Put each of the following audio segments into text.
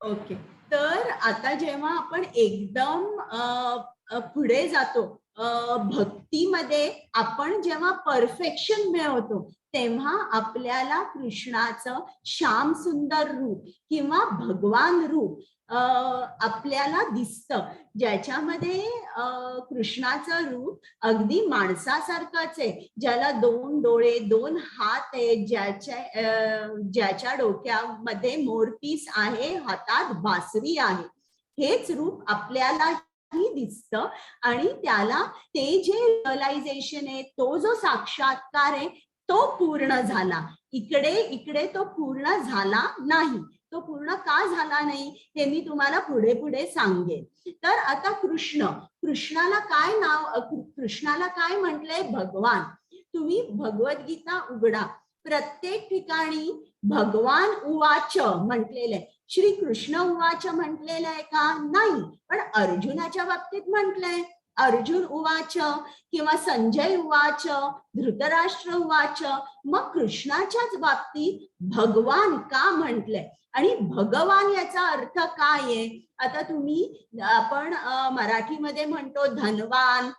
Okay. तर आता जेव्हा आपण एकदम पुढे जातो भक्तीमध्ये, आपण जेव्हा परफेक्शन मिळवतो तेव्हा आपल्याला कृष्णाचं श्याम सुंदर रूप किंवा भगवान रूप आपल्याला दिसतं, ज्याच्यामध्ये कृष्णाचं रूप अगदी माणसासारखंच आहे, ज्याला 2 डोळे 2 हात आहे, ज्याच्या डोक्यामध्ये मोरपीस आहे, हातात बासरी आहे. हेच रूप आपल्यालाही दिसतं आणि त्याला ते जे रिअलायझेशन आहे, तो जो साक्षात्कार आहे तो पूर्ण झाला. इकडे तो पूर्ण झाला नाही. तो पूर्ण का झाला नाही हे मी तुम्हाला पुढे पुढे सांगेन. तर आता कृष्णाला काय नाव, कृष्णाला काय म्हटलंय? भगवान. तुम्ही भगवद्गीता उघडा, प्रत्येक ठिकाणी भगवान उवाच म्हटलेलं आहे. श्री कृष्ण उवाच म्हटलेलं आहे का? नाही. पण अर्जुनाच्या बाबतीत म्हटलंय, अर्जुन उवाच किंवा संजय उवाच, धृतराष्ट्र उवाच. मग कृष्णाच्याच बाबतीत भगवान का म्हटलंय आणि भगवान याचा अर्थ काय आहे? आता आपण मराठीमध्ये म्हणतो धनवान,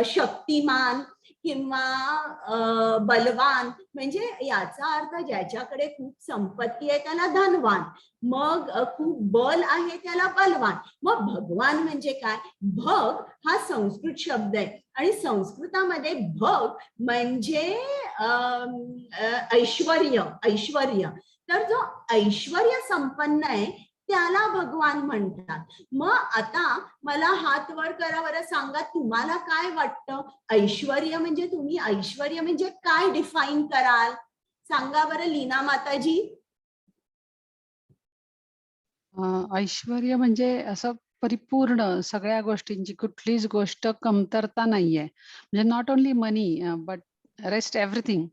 शक्तिमान किंवा बलवान, म्हणजे याचा अर्थ ज्याच्याकडे खूप संपत्ती आहे त्याला धनवान, मग खूप बल आहे त्याला बलवान. मग भगवान म्हणजे काय? भग हा संस्कृत शब्द आहे आणि संस्कृतामध्ये भग म्हणजे ऐश्वर्य. तर जो ऐश्वर्य संपन्न आहे त्याला भगवान म्हणतात. मग आता मला हात वर करा बरं, सांगा तुम्हाला काय वाटतं ऐश्वर्य म्हणजे? तुम्ही ऐश्वर्य म्हणजे काय डिफाईन कराल? सांगा बरं लीना माताजी. ऐश्वर्य म्हणजे असं परिपूर्ण सगळ्या गोष्टींची, कुठलीच गोष्ट कमतरता नाहीये. म्हणजे not only money but rest everything.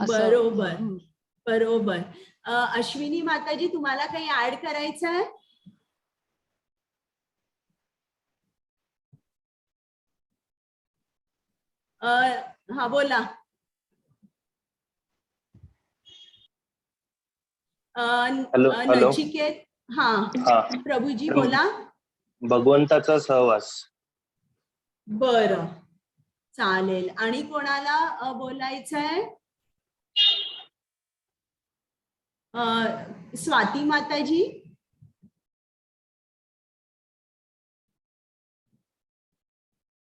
बरोबर बरोबर. अश्विनी माताजी, तुम्हाला काही ऍड करायचं आहे? हा बोला. नचिकेत. हा प्रभूजी बोला. भगवंताचा सहवास. बरं, चालेल. आणि कोणाला बोलायचंय? स्वाती माताजी.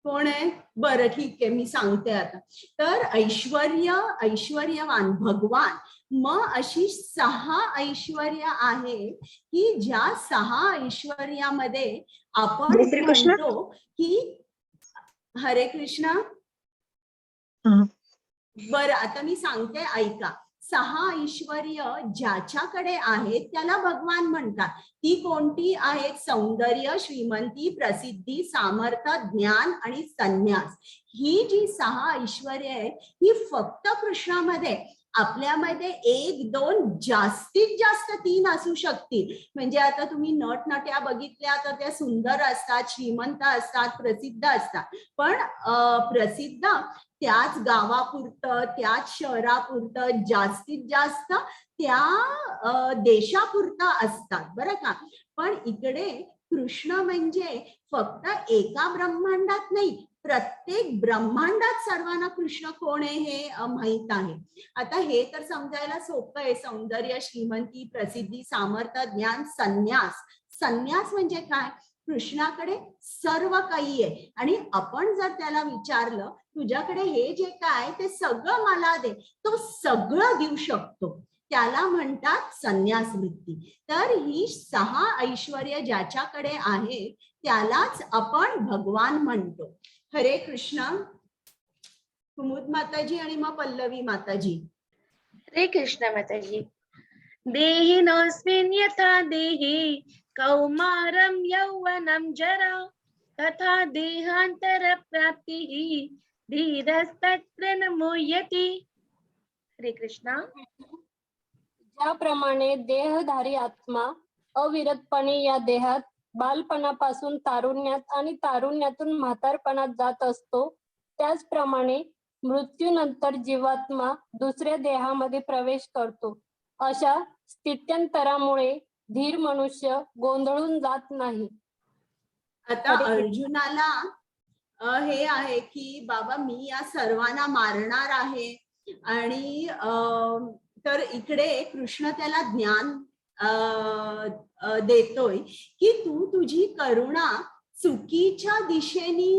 कोण आहे? बरं, ठीक आहे, मी सांगते आता. तर ऐश्वर्यवान भगवान. मग अशी 6 ऐश्वर्य आहे की ज्या 6 ऐश्वर्यामध्ये आपण म्हणतो की हरे कृष्णा. बरं, आता मी सांगते, ऐका. 6 ऐश्वर्य ज्याच्याकडे आहेत त्याला भगवान म्हणतात. ती कोणती आहेत? सौंदर्य, श्रीमंती, प्रसिद्धी, सामर्थ्य, ज्ञान आणि संन्यास. ही जी 6 ऐश्वर्य आहेत ही फक्त कृष्णामध्ये, आपल्यामध्ये 1 2 जास्तीत जास्त 3 असू शकतील. म्हणजे आता तुम्ही नटनट्या बघितल्या तर त्या सुंदर असतात, श्रीमंत असतात, प्रसिद्ध असतात. पण प्रसिद्ध त्याच गावापुरतं, त्याच शहरापुरतं, जास्तीत जास्त त्या देशापुरतं असतात, बरं का. पण इकडे कृष्ण म्हणजे फक्त एका ब्रह्मांडात नाही, प्रत्येक ब्रह्मांडात सर्वांना कृष्ण कोण आहे हे माहित आहे. आता हे तर समजायला सोपं आहे. सौंदर्य, श्रीमंती, प्रसिद्धी, सामर्थ्य, ज्ञान, संन्यास. संन्यास म्हणजे काय? कृष्णाकडे सर्व काही आहे आणि आपण जर त्याला विचारलं तुझ्याकडे हे जे काय ते सगळं मला दे, तो सगळं देऊ शकतो. त्याला म्हणतात संन्यास वृत्ती. तर ही 6 ऐश्वर्य ज्याच्याकडे आहे त्यालाच आपण भगवान म्हणतो. हरे कृष्ण. कुमुद माताजी आणि मग पल्लवी माताजी. हरे कृष्ण माताजी. देहिनोऽस्मिन् यथा देहि कौमारं यौवनं जरा तथा देहांतर प्राप्तिः धीरस्तत्र न मुह्यति. हरे कृष्णा. ज्याप्रमाणे देहधारी आत्मा अविरतपणे या देहात बालपणापासून तारुण्यात आणि तारुण्यातून म्हातारपणात जात असतो, त्याचप्रमाणे मृत्यूनंतर जीवात्मा दुसऱ्या देहामध्ये प्रवेश करतो. अशा स्थित्यंतरामुळे धीर मनुष्य गोंधळून जात नाही. आता हरे कृष्ण. अर्जुनाला हे आहे की बाबा मी या सर्वांना मारणार आहे आणि तर इकडे कृष्ण त्याला ज्ञान देतोय की तू तुझी करुणा चुकीच्या दिशेने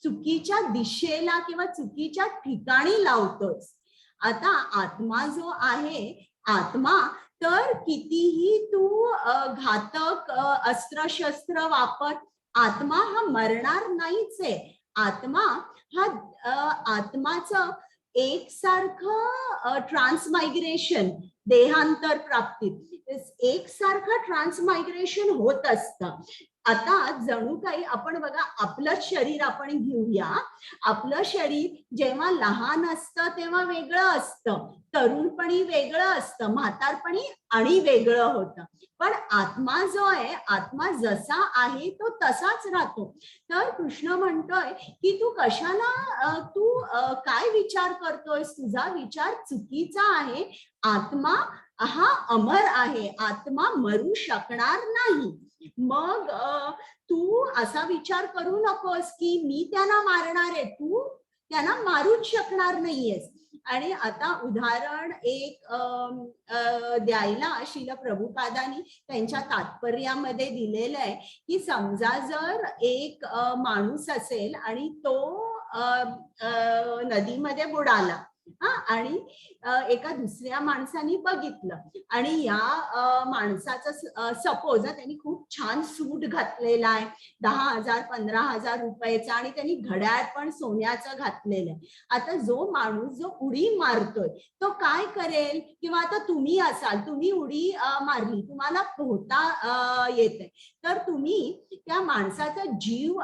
चुकीच्या दिशेला किंवा चुकीच्या ठिकाणी लावतोस. आता आत्मा जो आहे आत्मा तर कितीही तू घातक अस्त्र-शस्त्र वापर आत्मा हा मरणार नाहीच आहे. आत्मा हा आत्माचं एकसारखं ट्रान्समायग्रेशन देहांतर प्राप्ती एकसारखं ट्रान्समायग्रेशन होत असतं. आता जणू काही आपण बघा आपलं शरीर आपण घेऊया. आपलं शरीर जेव्हा लहान असतं तेव्हा वेगळं असतं, तरुणपणी वेगळं असतं, म्हातारपणी आणि वेगळं होतं. पण आत्मा जो आहे आत्मा जसा आहे तो तसाच राहतो. तर कृष्ण म्हणतोय की तू कशाला तू काय विचार करतोयस, तुझा विचार चुकीचा आहे. आत्मा हा अमर आहे, आत्मा मरू शकणार नाही. मग तू असा विचार करू नकोस की मी त्यांना मारणार आहे, तू त्यांना मारूच शकणार नाहीयेस. आणि आता उदाहरण एक द्यायला श्रील प्रभुपादांनी त्यांच्या तात्पर्यामध्ये दिलेलं आहे की समजा जर एक माणूस असेल आणि तो नदीमध्ये बुडाला आणि एका दुसऱ्या माणसाने बघितलं आणि या माणसाचं सपोज त्यांनी खूप छान सूट घातलेला आहे 10,000 15,000 रुपयाचा आणि त्यांनी घड्याळ पण सोन्याचं घातलेलं आहे. आता जो माणूस जो उडी मारतोय तो काय करेल, किंवा आता तुम्ही असाल, तुम्ही उडी मारली, तुम्हाला पोहता येते, तर तुम्ही त्या माणसाचा जीव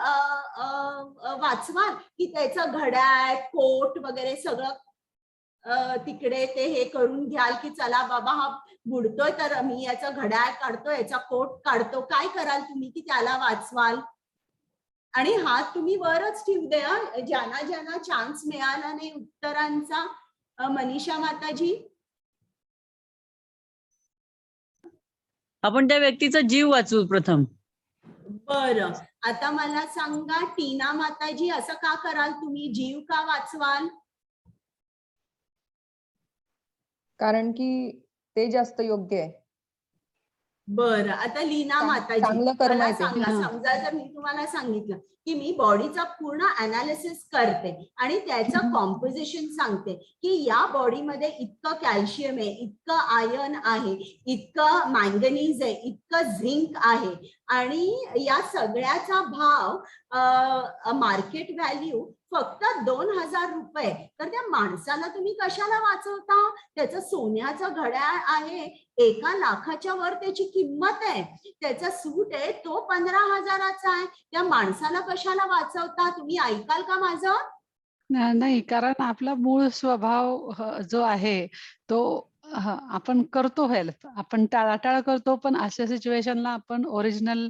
वाचवाल की त्याचं घड्याळ कोट वगैरे सगळं तिकडे ते हे करून घ्याल की चला बाबा हा बुडतोय तर मी याचा घड्याळ काढतो, याचा कोट काढतो, काय कराल तुम्ही की त्याला वाचवाल? आणि हात तुम्ही वरच ठेवू द्या. ज्यांना ज्यांना चान्स मिळाला नाही उत्तरांचा. मनीषा माताजी. आपण त्या व्यक्तीचा जीव वाचवू प्रथम. बरं, आता मला सांगा टीना माताजी, असं का कराल तुम्ही, जीव का वाचवाल? कारण की ते जास्त योग्य आहे. बरं, आता लीना माताजी चांगलं कर्म मला आहे ते. सांगा, समजा जर मी तुम्हाला सांगितलं की मी बॉडीचा पूर्ण अनालिसिस करते आणि त्याचं कॉम्पोजिशन सांगते की या बॉडीमध्ये इतकं कॅल्शियम आहे, इतकं आयर्न आहे, इतकं मँगनीज आहे, इतकं झिंक आहे आणि या सगळ्याचा भाव मार्केट व्हॅल्यू फक्त 2,000 रुपये, तर त्या माणसाला तुम्ही कशाला वाचवता? त्याचं सोन्याचं घड्याळ आहे, 1,00,000च्या वर त्याची किंमत आहे, त्याचा सूट आहे तो 15,000चा आहे, त्या माणसाला कशाला वाचवता? तुम्ही ऐकाल का माझं? नाही, कारण आपला मूळ स्वभाव जो आहे तो आपण करतो हेल्प, आपण टाळाटाळ करतो, पण अशा सिच्युएशनला आपण ओरिजिनल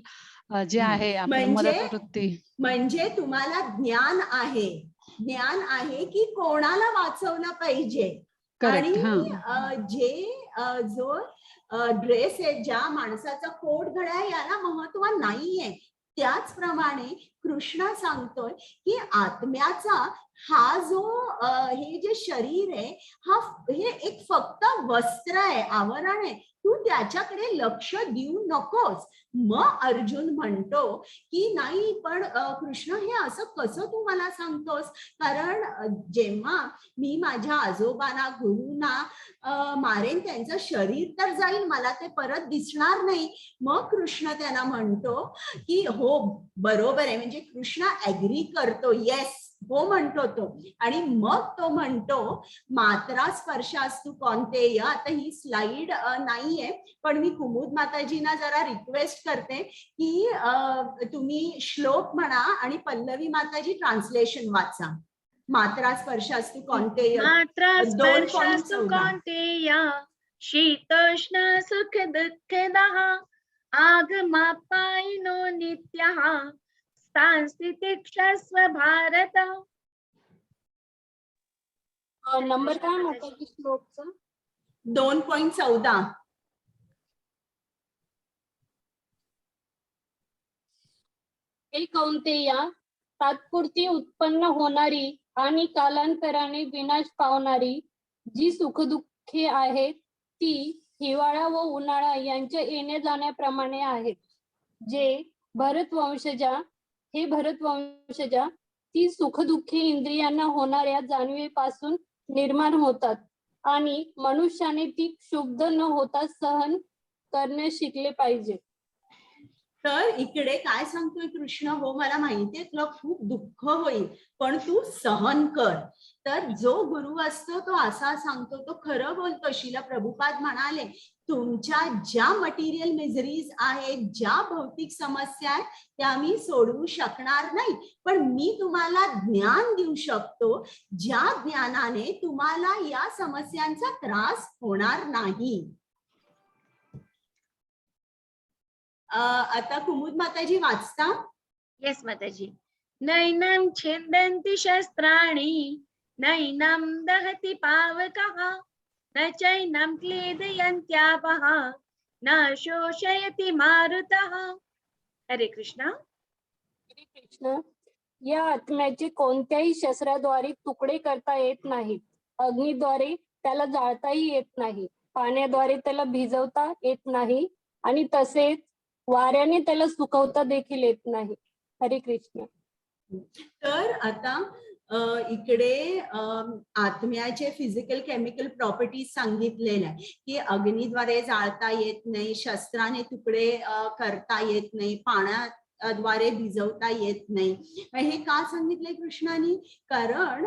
जे आहे आपलं मदत वृत्ती. म्हणजे तुम्हाला ज्ञान आहे, ज्ञान आहे की कोणाला वाचवलं पाहिजे. आणि जो ड्रेस आहे, ज्या माणसाचा कोट घड्याळ याला महत्व नाहीये, त्याचप्रमाणे कृष्ण सांगतोय की आत्म्याचा हा जो हे जे शरीर आहे हे एक फक्त वस्त्र आहे, आवरण आहे, तू त्याच्याकडे लक्ष देऊ नकोस. मग अर्जुन म्हणतो की नाही पण कृष्ण हे असं कसं तू मला सांगतोस, कारण जेव्हा मी माझ्या आजोबांना गुरुंना मारेन त्यांचं शरीर तर जाईल, मला ते परत दिसणार नाही. मग कृष्ण त्यांना म्हणतो की हो बरोबर आहे, म्हणजे कृष्ण ऍग्री करतो, येस हो म्हणतो तो. आणि मग तो म्हणतो मात्रा स्पर्शास्तु कौंतेय. आता ही स्लाइड नाहीये पण मी कुमुद माताजींना जरा रिक्वेस्ट करते की तुम्ही श्लोक म्हणा आणि पल्लवी माताजी ट्रान्सलेशन वाचा. मात्रा स्पर्शास्तु कौंतेय, मात्रा 2.14. स्पर्शास्तु कौंतेय शीतोष्ण सुख दुःखदः आगमापायिनो नित्यः सांस्थितिक्षस्व भारत. नंबर काय माताजी श्लोकचा? 2.14. हे कौंतेया, तात्पुरती उत्पन्न होणारी आणि कालांतराने विनाश पावणारी जी सुखदुःखे आहेत ती हिवाळा व उन्हाळा यांच्या येण्या जाण्याप्रमाणे आहेत. हे भरतवंशजा ती सुखदुःखे इंद्रियांना होणाऱ्या जाणीवेपासून निर्माण होतात आणि मनुष्याने ती क्षुब्ध न होता सहन करण्यास शिकले पाहिजे. तर इकडे काय सांगतोय कृष्ण, हो मला माहितीये तुला खूप दुःख होईल पण तू सहन कर. तर जो गुरु असतो तो असा सांगतो, तो खरं बोलतो. शिला प्रभुपाद म्हणाले तुमच्या ज्या मटेरियल मिजरीज आहेत, ज्या भौतिक समस्या आहेत त्या मी सोडवू शकणार नाही, पण मी तुम्हाला ज्ञान देऊ शकतो ज्या ज्ञानाने तुम्हाला या समस्यांचा त्रास होणार नाही. आता कुमुद माताजी वाचता. येस माताजी. नैनं छिन्दन्ति शस्त्राणि नैनं दहति पावकः न चैनं क्लेदयन्त्यापः न शोषयति मारुतः. हरे कृष्णा. श्री कृष्ण, या आत्म्याचे कोणत्याही शस्त्राद्वारे तुकडे करता येत नाहीत. अग्नीद्वारे त्याला जाळताही येत नाही, पाण्याद्वारे त्याला भिजवता येत नाही आणि तसेच वाऱ्याने त्याला सुकवता देखील येत नाही. हरे कृष्ण. तर आता इकडे आत्म्याचे फिजिकल केमिकल प्रॉपर्टीज सांगितलेल्या आहे की अग्नीद्वारे जाळता येत नाही, शस्त्राने तुकडे करता येत नाही, पाण्याद्वारे भिजवता येत नाही. हे का सांगितलंय कृष्णाने? कारण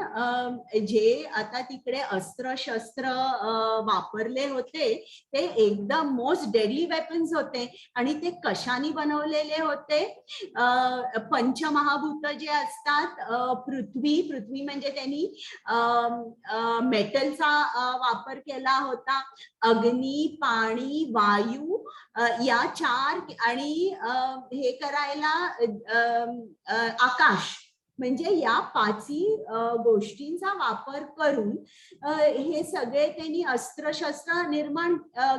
जे आता तिकडे अस्त्र शस्त्र वापरले होते ते एकदम मोस्ट डेडली वेपन्स होते आणि ते कशाने बनवलेले होते? पंचमहाभूत जे असतात, पृथ्वी म्हणजे त्यांनी मेटलचा वापर केला होता, अग्नी, पाणी, वायू या चार, आणि हे करायला आकाश, म्हणजे या पाची गोष्टींचा वापर करून हे सगळे त्यांनी अस्त्रशस्त्र निर्माण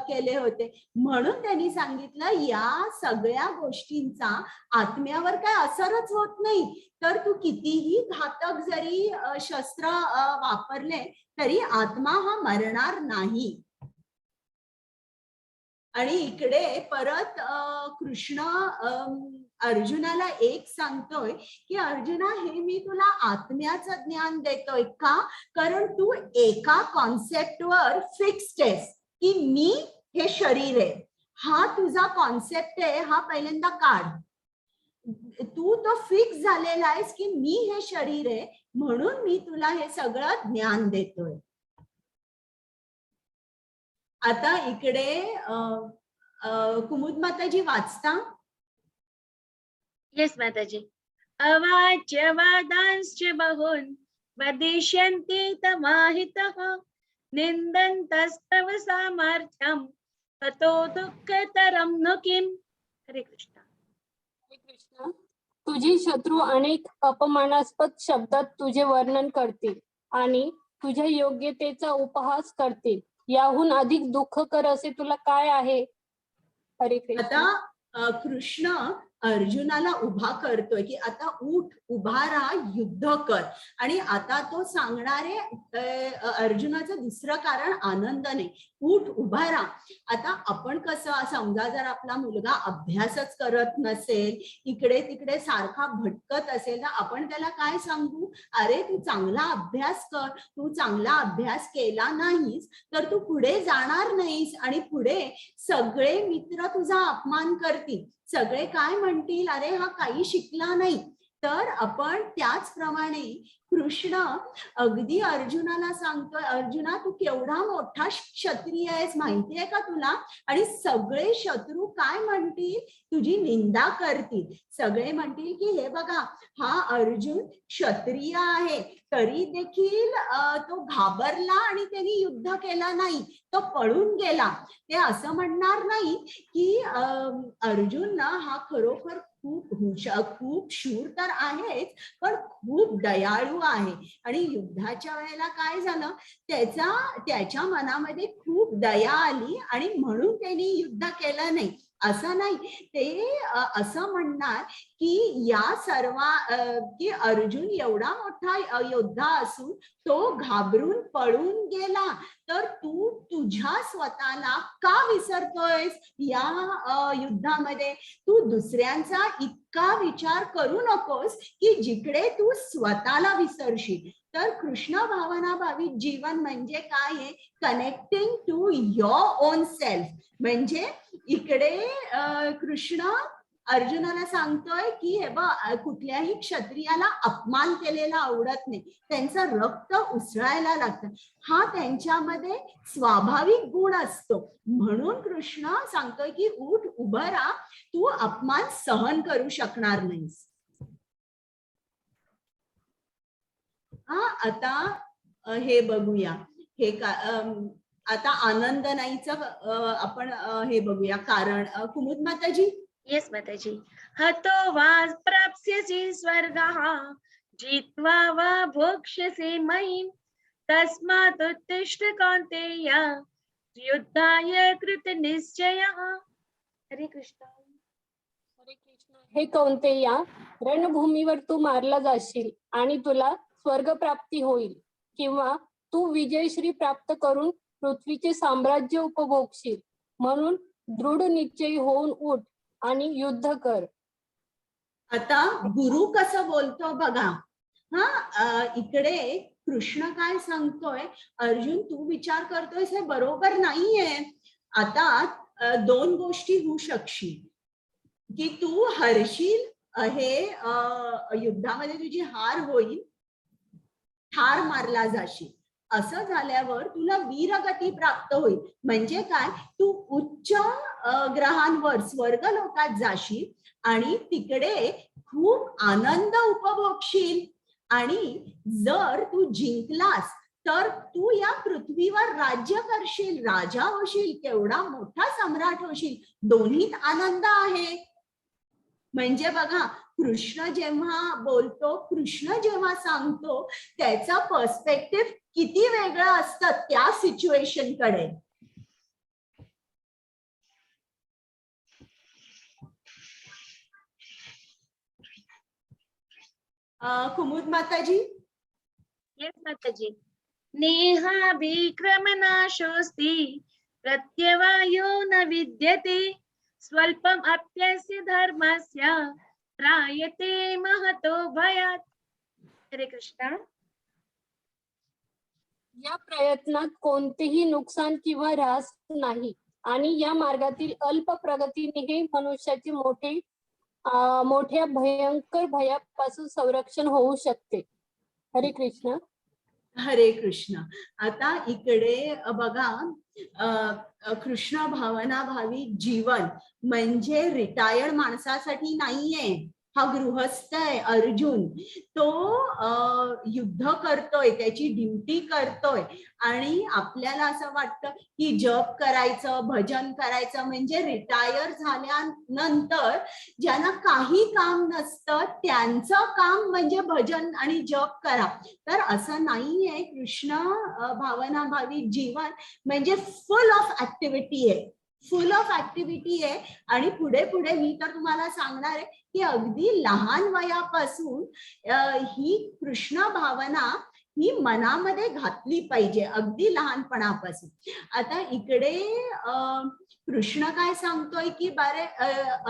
केले होते. म्हणून त्यांनी सांगितलं या सगळ्या गोष्टींचा आत्म्यावर काय असरच होत नाही. तर तू कितीही घातक जरी शस्त्र वापरले तरी आत्मा हा मरणार नाही. आणि इकडे परत कृष्ण अर्जुनाला एक सांगतोय की अर्जुना, हे मी तुला आत्म्याचं ज्ञान देतोय का? कारण तू एका कॉन्सेप्टवर फिक्स्ड आहेस की मी हे शरीर आहे. हा तुझा कॉन्सेप्ट आहे, हा पहिल्यांदा काढ. तू तो फिक्स झालेला आहेस की मी हे शरीर आहे, म्हणून मी तुला हे सगळं ज्ञान देतोय. आता इकडे कुमुद माताजी वाचता. येस माताजी. अवाच्य वादांश्च बहून् वदिष्यन्ति तमाहितः निन्दन्तस्तव सामर्थ्यं ततो दुःखतरं नु किम्. हरे कृष्ण. हरे कृष्ण, तुझे शत्रू अनेक अपमानास्पद शब्दात तुझे वर्णन करतील आणि तुझ्या योग्यतेचा उपहास करतील. याहून अधिक दुःखकर असे तुला काय आहे? हरे कृष्ण. आता कृष्ण अर्जुनाला उभा करतोय की आता उठ, उभा राहा, युद्ध कर. आणि आता तो सांगणारे अर्जुनाचं दुसरं कारण आनंद नाही, उठ, उभा राहा. आता आपण कसं, समजा जर आपला मुलगा अभ्यासच करत नसेल, इकडे तिकडे सारखा भटकत असेल, तर आपण त्याला काय सांगू? अरे तू चांगला अभ्यास कर. तू चांगला अभ्यास केला नाहीस तर तू पुढे जाणार नाहीस आणि पुढे सगळे मित्र तुझा अपमान करतील. सगळे काय म्हणतील? अरे हा काही शिकला नाही. तर आपण त्याचप्रमाणे कृष्ण अगदी अर्जुनाला सांगतोय, अर्जुना तू केवढा मोठा क्षत्रिय आहेस माहितीये का तुला? आणि सगळे शत्रू काय म्हणतील? तुझी निंदा करतील. सगळे म्हणतील की हे बघा, हा अर्जुन क्षत्रिय आहे तरी देखील तो घाबरला आणि त्यांनी युद्ध केला नाही, तो पळून गेला. ते असं म्हणणार नाही की अर्जुन ना हा खरोखर खूप शूर तर आहेच, पण खूप दयाळू आहे. आणि युद्धाच्या वेळेला काय झालं, त्याच्या मनामध्ये खूप दया आली आणि म्हणून त्यांनी युद्ध केलं नाही असं नाही. ते असं म्हणणार की या सर्व की अर्जुन एवढा मोठा योद्धा असून तो घाबरून पळून गेला, तर तू तुझ्या स्वतःला का विसरतोयस या युद्धामध्ये? तू दुसऱ्यांचा इतका विचार करू नकोस की जिकडे तू स्वतःला विसरशील. तर कृष्ण भावना भावित जीवन म्हणजे काय आहे? Connecting to your own self. म्हणजे इकडे कृष्ण अर्जुनाला सांगतोय की हे बघ, कुठल्याही क्षत्रियाला अपमान केलेला आवडत नाही, त्यांचं रक्त उसळायला लागतं, हा त्यांच्यामध्ये स्वाभाविक गुण असतो. म्हणून कृष्ण सांगतोय की उठ, उभं राहा, तू अपमान सहन करू शकणार नाहीस. आता हे बघूया, हे आता आनंद नाहीचं आपण हे बघूया कारण. कुमुद माताजी. येस माताजी. हतो वा प्राप्स्यसि स्वर्गः जित्वा वा भोक्ष्यसे महीम् तस्मात् उत्तिष्ठ कौन्तेय युद्धाय कृतनिश्चयः. हरे कृष्ण. हे कौंतेया, रणभूमीवर तू मारला जाशील आणि तुला स्वर्गप्राप्ती होईल, किंवा तू विजयश्री प्राप्त करून पृथ्वीचे साम्राज्य उपभोगशील. म्हणून दृढ निश्चयी होऊन उठ आणि युद्ध कर. आता गुरु कसं बोलतो बघा. इकडे कृष्ण काय सांगतोय, अर्जुन तू विचार करतोयस हे बरोबर नाहीये. आता दोन गोष्टी होऊ शकशील, की तू हरशील, हे युद्धामध्ये तुझी हार होईल, ठार मारला जाशील. असं झाल्यावर तुला वीरगती प्राप्त होईल. म्हणजे काय, तू उच्च ग्रहांवर स्वर्ग लोकात जाशील आणि तिकडे खूप आनंद उपभोगशील. आणि जर तू जिंकलास तर तू या पृथ्वीवर राज्य करशील, राजा होशील, केवढा मोठा सम्राट होशील. दोन्हीत आनंद आहे. म्हणजे बघा, कृष्ण जेव्हा बोलतो, कृष्ण जेव्हा सांगतो, त्याचा पर्स्पेक्टिव्ह किती वेगळं असतं त्या सिच्युएशन कडे. कुमुद माताजी. येस माताजी. नेहा विक्रमनाशोस्ति प्रत्यवायो न विद्यते स्वल्पम अप्यस्य धर्मस्य त्रायते महतो भयात्. हरे कृष्ण. या प्रयत्नात कोणतेही नुकसान किंवा ऱ्हास नाही, आणि या मार्गातील अल्प प्रगतीने हे मनुष्याचे मोठ्या भयंकर भयापासून संरक्षण होऊ शकते. हरे कृष्ण. हरे कृष्ण. आता इकडे बघा, कृष्ण भावना भावी जीवन म्हणजे रिटायर्ड माणसासाठी नाहीये. हा गृहस्थ आहे अर्जुन. तो युद्ध करतोय, त्याची ड्युटी करतोय. आणि आपल्याला असं वाटतं की जप करायचं, भजन करायचं म्हणजे रिटायर झाल्यानंतर ज्यांना काही काम नसतं त्यांचं काम म्हणजे भजन आणि जप करा. तर असं नाहीये. कृष्ण भावना भावी जीवन म्हणजे फुल ऑफ ऍक्टिव्हिटी आहे, फुल ऑफ ऍक्टिव्हिटी आहे. आणि पुढे पुढे मी तर तुम्हाला सांगणार आहे की अगदी लहान वयापासून ही कृष्ण भावना ही मनामध्ये घातली पाहिजे, अगदी लहानपणापासून. आता इकडे कृष्ण काय सांगतोय की बारे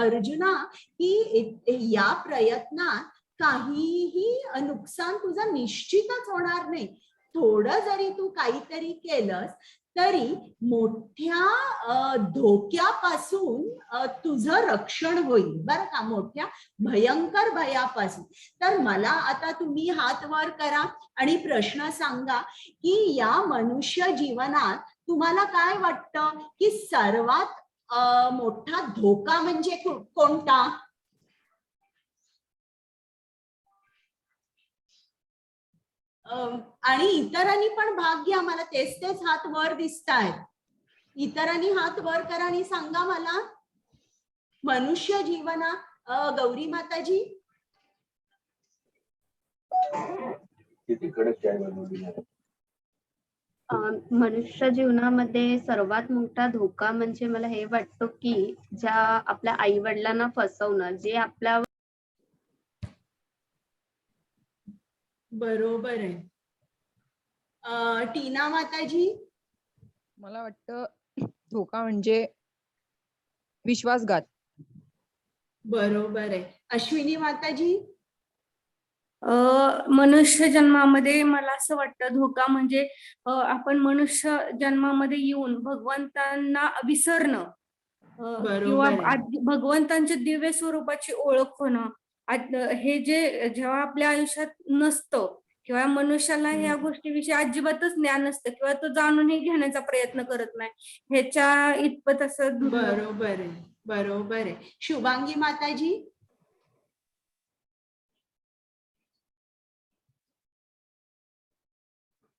अर्जुना, की या प्रयत्नात काहीही नुकसान तुझं निश्चितच होणार नाही. थोडं जरी तू काहीतरी केलंस तरी मोठ्या धोक्यापासून तुझं रक्षण होईल बरं का, मोठ्या भयंकर भयापासून. तर मला आता तुम्ही हात वर करा आणि प्रश्न सांगा की या मनुष्य जीवनात तुम्हाला काय वाटतं की सर्वात मोठा धोका म्हणजे कोणता? आणि इतरांनी पण भाग घ्या. मला तेच हात वर दिसतायत. इतरांनी हात वर करा आणि सांगा मला, मनुष्य जीवनात गौरी माताजी. किती कडक चाय बनवली आहे. मनुष्य जीवनामध्ये सर्वात मोठा धोका म्हणजे मला हे वाटतं की ज्या आपल्या आई वडिलांना फसवणं, जे आपल्या बरोबर आहे. टीना माताजी. मला वाटतं धोका म्हणजे विश्वासघात. बरोबर आहे. अश्विनी माताजी. मनुष्य जन्मामध्ये मला असं वाटतं धोका म्हणजे आपण मनुष्य जन्मामध्ये येऊन भगवंतांना विसरणं, किंवा बरोबर. भगवंतांच्या दिव्य स्वरूपाची ओळख होणं. हे जे जेव्हा आपल्या आयुष्यात नसतं किंवा मनुष्याला या गोष्टीविषयी अजिबातच ज्ञान नसतं किंवा तो जाणूनही घेण्याचा प्रयत्न करत नाही, ह्याच्या इतपत असं बरोबर आहे. बरोबर आहे. शुभांगी माताजी.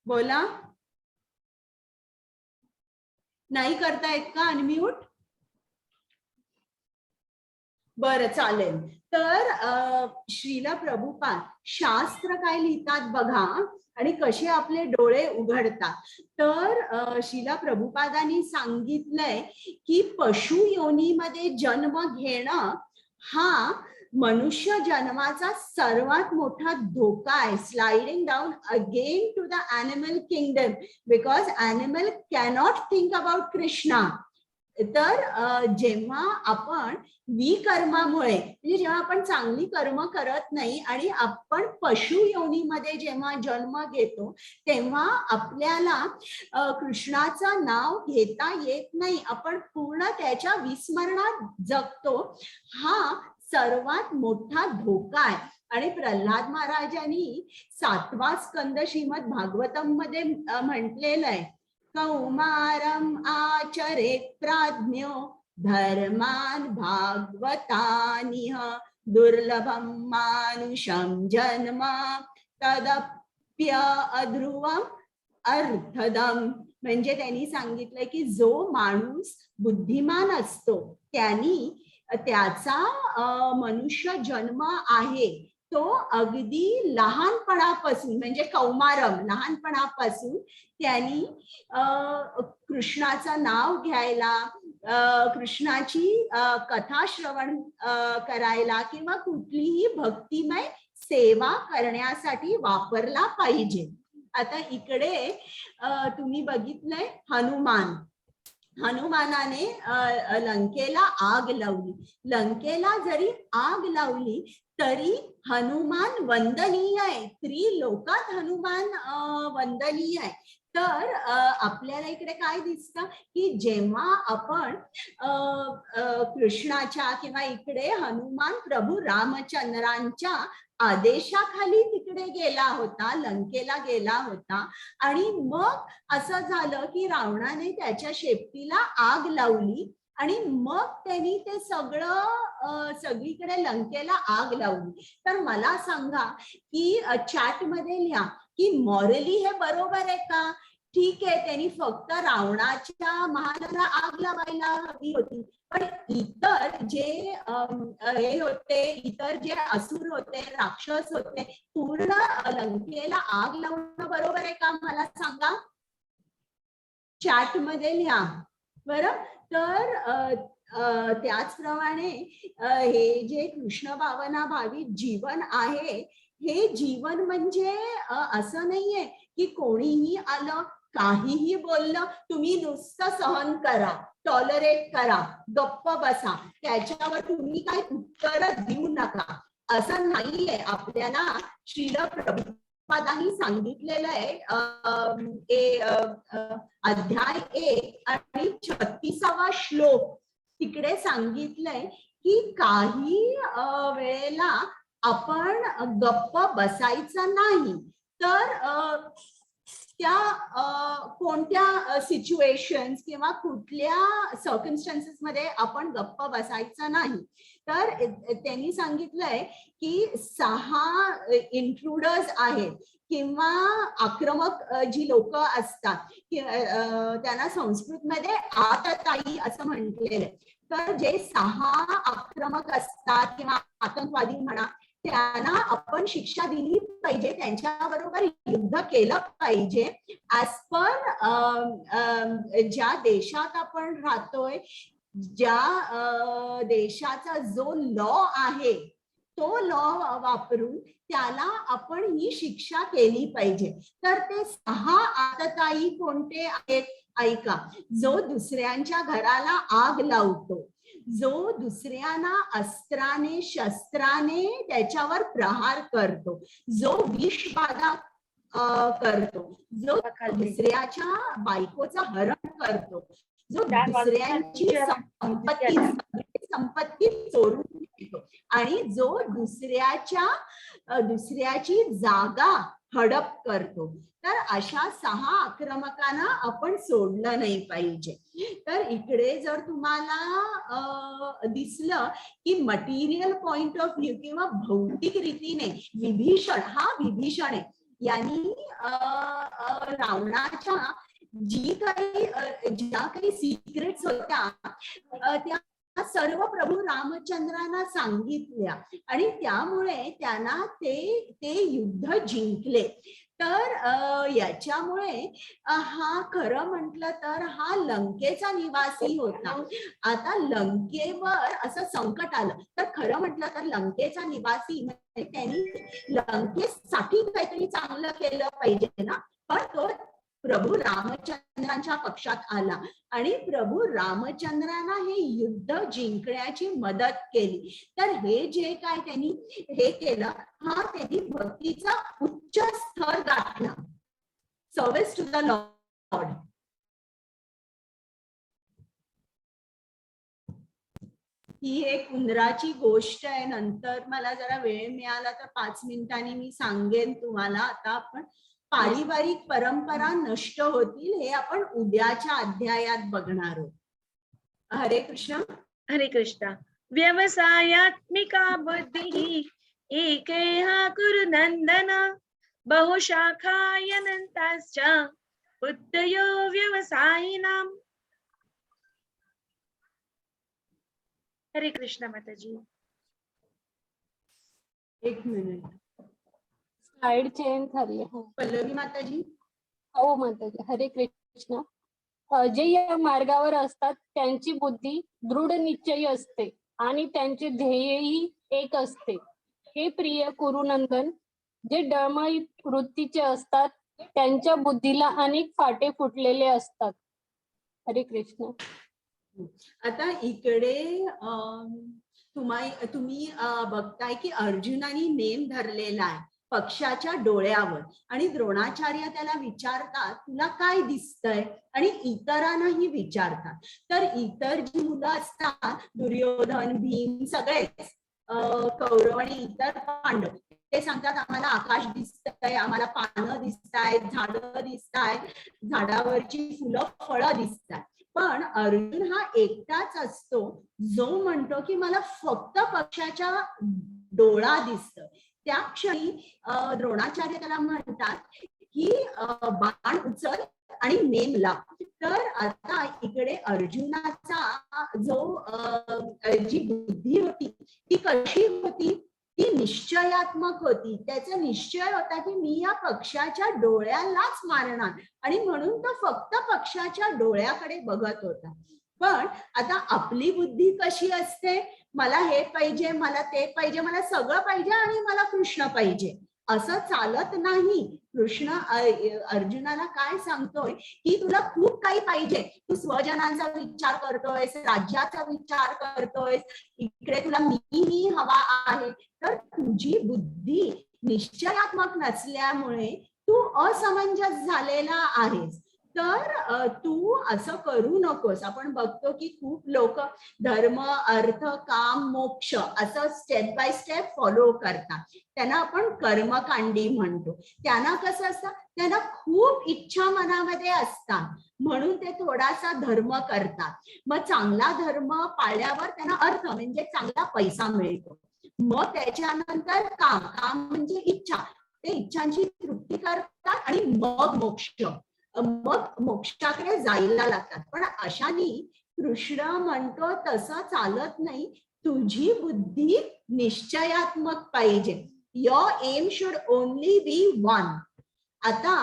बोला. नाही करतायत का अनम्यूट? बरं, चालेल. तर श्रीला प्रभुपाद शास्त्र काय लिहितात बघा आणि कसे आपले डोळे उघडतात. तर श्रीला प्रभुपादांनी सांगितलंय की पशु योनीमध्ये जन्म घेणं हा मनुष्य जन्माचा सर्वात मोठा धोका आहे. Sliding down again to the animal kingdom, because animal cannot think about Krishna. तर जेव्हा आपण विकर्मामुळे म्हणजे जेव्हा आपण चांगली कर्म करत नाही आणि आपण पशु योनीमध्ये जेव्हा जन्म घेतो तेव्हा आपल्याला कृष्णाचं नाव घेता येत नाही. आपण पूर्ण त्याच्या विस्मरणात जगतो. हा सर्वात मोठा धोका आहे. आणि प्रल्हाद महाराजांनी 7वा स्कंद श्रीमद भागवतम मध्ये म्हटलेलं आहे, कौमारम आचरेत प्राज्ञो धर्मान भागवतानिह दुर्लभम मानुषम जन्म तदप्य अध्रुवम अर्थदम. म्हणजे त्यांनी सांगितलंय की जो माणूस बुद्धिमान असतो त्याचा मनुष्य जन्म आहे तो अगदी लहानपणापासून म्हणजे कौमारम लहानपणापासून त्यांनी कृष्णाचं नाव घ्यायला, कृष्णाची कथा श्रवण करायला किंवा कुठलीही भक्तिमय सेवा करण्यासाठी वापरला पाहिजे. आता इकडे तुम्ही बघितलंय हनुमानाने लंकेला आग लावली. लंकेला जरी आग लावली तरी हनुमान वंदनीय आहे. त्रिलोकात हनुमान वंदनीय आहे. तर आपल्याला इकडे काय दिसतं की जेव्हा आपण कृष्णाच्या किंवा इकडे हनुमान प्रभू रामचंद्रांच्या आदेशाखाली तिकडे गेला होता, लंकेला गेला होता आणि मग असं झालं की रावणाने त्याच्या शेपटीला आग लावली आणि मग त्यांनी ते सगळीकडे लंकेला आग लावली. तर मला सांगा की चॅट मध्ये लिहा की मॉरली हे बरोबर आहे का? ठीक आहे, त्यांनी फक्त रावणाच्या महालाला आग लावायला हवी होती, पण इतर जे हे होते, इतर जे असुर होते, राक्षस होते, पूर्ण लंकेला आग लावणं बरोबर आहे का? मला सांगा, चॅट मध्ये लिहा बरं. तर त्याचप्रमाणे हे जे कृष्ण भावना भावित जीवन आहे, हे जीवन म्हणजे असं नाहीये की कोणीही आलं काहीही बोललं तुम्ही नुसतं सहन करा, टॉलरेट करा, गप्प बसा, त्याच्यावर तुम्ही काही उत्तर देऊ नका, असं नाहीये. आपल्याला श्रील प्रभुपादांनी सांगितलेलं आहे अध्याय 1 आणि 36वा श्लोक तिकडे सांगितलंय की काही वेळेला आपण गप्प बसायचं नाही. तर त्या कोणत्या सिच्युएशन्स किंवा कुठल्या सर्कमस्टन्सेस मध्ये आपण गप्प बसायचं नाही. तर त्यांनी सांगितलंय की 6 इंट्रुडर्स आहेत किंवा आक्रमक जी लोक असतात त्यांना संस्कृतमध्ये आतताई असं म्हटलेलं आहे. तर जे 6 आक्रमक असतात किंवा आतंकवादी म्हणा, त्यांना आपण शिक्षा दिली पाहिजे, त्यांच्याबरोबर युद्ध केलं पाहिजे. ऍज पर ज्या देशात आपण राहतोय, ज्या देशाचा जो लॉ आहे तो लॉ वापरून त्याला आपण ही शिक्षा केली पाहिजे. तर ते 6 आतताई कोणते आहेत ऐका. जो दुसऱ्यांच्या घराला आग लावतो, जो दुसऱ्यांना अस्त्राने शस्त्राने त्याच्यावर प्रहार करतो, जो विषबाधा करतो, जो दुसऱ्याच्या बायकोचं हरण करतो, जो दुसऱ्यांची संपत्ती चोरून घेतो आणि जो दुसऱ्याची जागा हडप करतो, तर अशा 6 आक्रमकांना आपण सोडलं नाही पाहिजे. तर इकडे जर तुम्हाला दिसलं की मटेरियल पॉइंट ऑफ व्ह्यू किंवा भौतिक रीतीने विभीषण आहे, यांनी रावणाच्या ज्या काही सिक्रेट्स होत्या त्या सर्व प्रभू रामचंद्रांना सांगितल्या आणि त्यामुळे त्यांना ते युद्ध जिंकले. तर याच्यामुळे हा खरं म्हटलं तर हा लंकेचा निवासी होता. आता लंकेवर असं संकट आलं तर खरं म्हटलं तर लंकेचा निवासी म्हणजे त्यांनी लंकेसाठी काहीतरी चांगलं केलं पाहिजे ना, पण तो प्रभू रामचंद्रांच्या पक्षात आला आणि प्रभू रामचंद्रांना हे युद्ध जिंकण्याची मदत केली. तर हे जे काय त्यांनी हे केलं, हा त्यांनी भक्तीचा उच्च स्तर गाठला. Service to the lord. ही एक उंदराची गोष्ट आहे. नंतर मला जरा वेळ मिळाला तर 5 मिनिटांनी मी सांगेन तुम्हाला. आता आपण पारिवारिक परंपरा नष्ट होतील हे आपण उद्याच्या अध्यायात बघणार आहोत. हरे कृष्ण. हरे कृष्ण. व्यवसायात्मिका बुद्धिः एकेहा कुरु नंदन बहुशाखायनन्ताश्च बुद्धयो व्यवसायिनाम्. हरे कृष्ण माताजी. एक मिनिट. स्लाइड चेंज झाली. पल्लवी माताजी. हो माताजी. हरे कृष्ण. जे या मार्गावर असतात त्यांची बुद्धी दृढ निश्चयी असते आणि त्यांचे ध्येयही एक असते. हे प्रिय कुरुनंदन, जे डळमळीत वृत्तीचे असतात त्यांच्या बुद्धीला अनेक फाटे फुटलेले असतात. हरे कृष्ण. आता इकडे तुम्ही बघताय की अर्जुनाने नेम धरलेला आहे पक्षाच्या डोळ्यावर आणि द्रोणाचार्य त्याला विचारतात तुला काय दिसतंय आणि इतरांनाही विचारतात. तर इतर जी मुलं असतात दुर्योधन भीम सगळेच कौरव आणि इतर पांडव ते सांगतात आम्हाला आकाश दिसतंय, आम्हाला पानं दिसतायत, झाडं दिसतायत, झाडावरची फुलं फळं दिसतात. पण अर्जुन हा एकटाच असतो जो म्हणतो की मला फक्त पक्षाच्या डोळा दिसतं. त्या क्षणी द्रोणाचार्य त्याला म्हणतात की बाण उचल आणि नेम लाव. तर आता इकडे अर्जुनाचा जी बुद्धी होती ती कशी होती, ती निश्चयात्मक होती. त्याचा निश्चय होता की मी या पक्षाच्या डोळ्यालाच मारणार आणि म्हणून तो फक्त पक्षाच्या डोळ्याकडे बघत होता. पण आता आपली बुद्धी कशी असते, मला हे पाहिजे, मला ते पाहिजे, मला सगळं पाहिजे आणि मला कृष्ण पाहिजे, असं चालत नाही. कृष्ण अर्जुनाला काय सांगतोय की तुला खूप काही पाहिजे, तू स्वजनांचा विचार करतोयस, राज्याचा विचार करतोयस, इकडे तुला मीही हवा आहे. तर तुझी बुद्धी निश्चयात्मक नसल्यामुळे तू असमंजस झालेला आहेस. तर तू असं करू नकोस. आपण बघतो की खूप लोक धर्म, अर्थ, काम, मोक्ष असं स्टेप बाय स्टेप फॉलो करतात. त्यांना आपण कर्मकांडी म्हणतो. त्यांना कसं असतं, त्यांना खूप इच्छा मनामध्ये असतात म्हणून ते थोडासा धर्म करतात. मग चांगला धर्म पाळल्यावर त्यांना अर्थ म्हणजे चांगला पैसा मिळतो. मग त्याच्यानंतर काम, काम म्हणजे इच्छा, ते इच्छांची तृप्ती करतात आणि मग मोक्ष, मग मोक्षाकडे जायला लागतात. पण अशाने कृष्ण म्हणतो तसं चालत नाही. तुझी बुद्धी निश्चयात्मक पाहिजे. Your aim should only be one. आता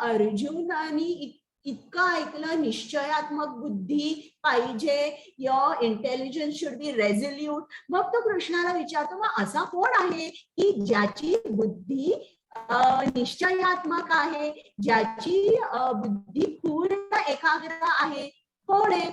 अर्जुनाने इतकं ऐकलं, निश्चयात्मक बुद्धी पाहिजे, your intelligence should be resolute. मग तो कृष्णाला विचारतो, मग असा कोण आहे की ज्याची बुद्धी निश्चयात्मक आहे, ज्याची बुद्धी पूर्ण एकाग्र आहे, कोण आहे?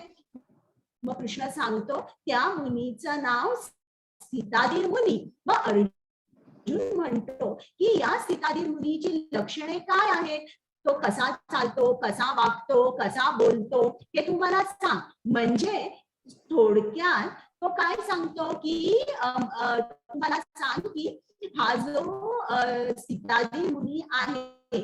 मग कृष्ण सांगतो त्या मुनीचं नाव सीताधीर मुनी. मग अर्जुन म्हणतो की या सीताधीर मुनीची लक्षणे काय आहेत? तो कसा चालतो, कसा वागतो, कसा बोलतो, हे तुम्हाला सांग. म्हणजे थोडक्यात तो काय सांगतो की तुम्हाला सांग की हा जो सीताधीर मुनी आहे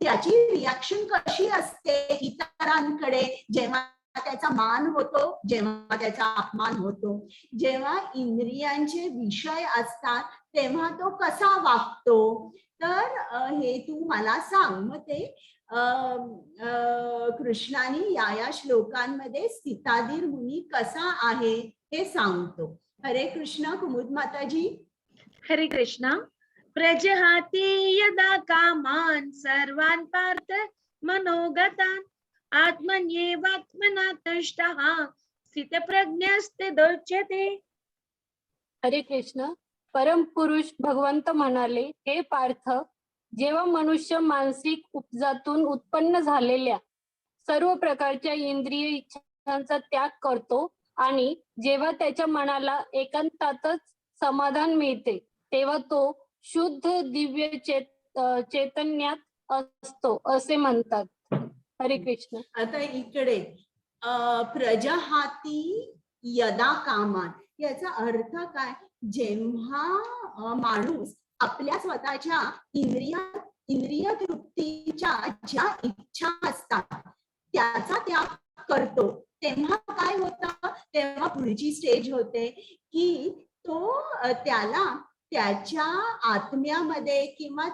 त्याची रिॲक्शन कशी असते इतरांकडे, जेव्हा त्याचा मान होतो, जेव्हा त्याचा अपमान होतो, जेव्हा इंद्रियांचे विषय असतात तेव्हा तो कसा वागतो. तर हे तू मला सांग. मग ते कृष्णाने या श्लोकांमध्ये सीताधीर मुनी कसा आहे हे सांगतो. हरे कृष्ण. कुमुद माताजी. हरे कृष्ण. प्रजहाति यदा कामान् सर्वान् पार्थ मनोगतान् आत्मन्येवात्मना तुष्टः स्थितप्रज्ञस्तदोच्यते. हरे कृष्ण. परम पुरुष भगवंत म्हणाले, हे पार्थ, जेव्हा मनुष्य मानसिक उपजातून उत्पन्न झालेल्या सर्व प्रकारच्या इंद्रिय इच्छांचा त्याग करतो आणि जेव्हा त्याच्या मनाला एकांतातच समाधान मिळते तेव्हा तो शुद्ध दिव्य चैतन्यात असतो असे म्हणतात. हरे कृष्ण. आता इकडे प्रजहाती यदा कामान याचा अर्थ काय? जेव्हा माणूस आपल्या स्वतःच्या इंद्रिय तृप्तीच्या ज्या इच्छा असतात त्याचा त्याग करतो तेव्हा काय होतं? तेव्हा पुढची स्टेज होते की तो त्याला त्याच्या आत्म्यामध्ये किंवा